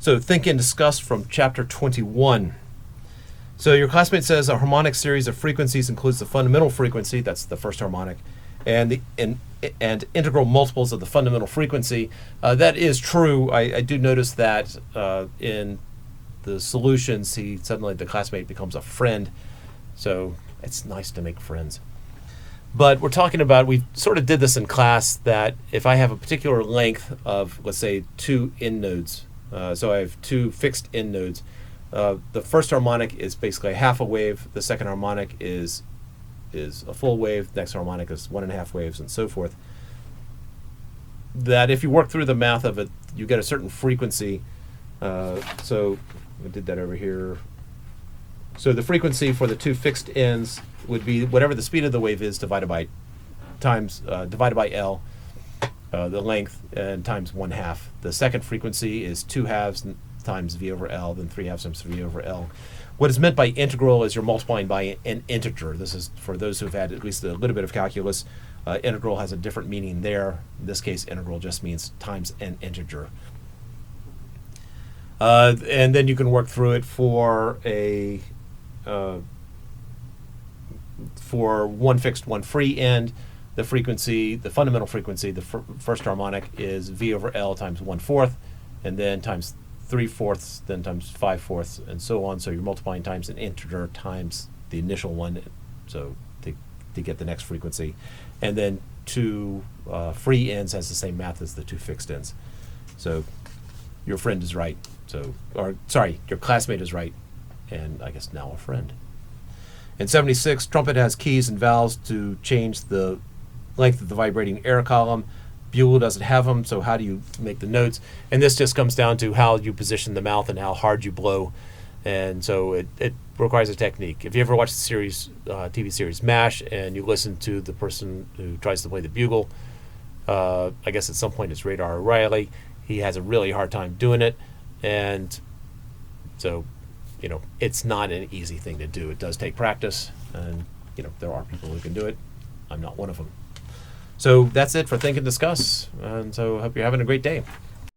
So think and discuss from chapter 21. So your classmate says a harmonic series of frequencies includes the fundamental frequency, that's the first harmonic, and integral multiples of the fundamental frequency. That is true. I do notice that in the solutions, the classmate becomes a friend. So it's nice to make friends. But we're talking about, we sort of did this in class, that if I have a particular length of, let's say, 2 end nodes, so I have 2 fixed end nodes, the first harmonic is basically a half a wave, the second harmonic is a full wave, next harmonic is 1.5 waves, and so forth. That if you work through the math of it, you get a certain frequency. So we did that over here. So the frequency for the 2 fixed ends would be whatever the speed of the wave is divided by L, the length, and times 1/2. The second frequency is 2 halves times V over L, then 3 halves times V over L. What is meant by integral is you're multiplying by an integer. This is for those who've had at least a little bit of calculus. Integral has a different meaning there. In this case, integral just means times an integer. And then you can work through it for one fixed, one free end. The frequency, the fundamental frequency, the first harmonic is V over L times 1/4, and then times 3/4, then times 5/4, and so on. So you're multiplying times an integer times the initial one, so to get the next frequency. And then 2 free ends has the same math as the 2 fixed ends. So your friend is right. Your classmate is right, and I guess now a friend. In 76, trumpet has keys and valves to change the length of the vibrating air column. Bugle doesn't have them, so how do you make the notes? And this just comes down to how you position the mouth and how hard you blow. And so it requires a technique. If you ever watch the series, TV series MASH, and you listen to the person who tries to play the bugle, I guess at some point it's Radar O'Reilly, he has a really hard time doing it. And so, it's not an easy thing to do. It does take practice, and, there are people who can do it. I'm not one of them. So that's it for Think and Discuss, and so I hope you're having a great day.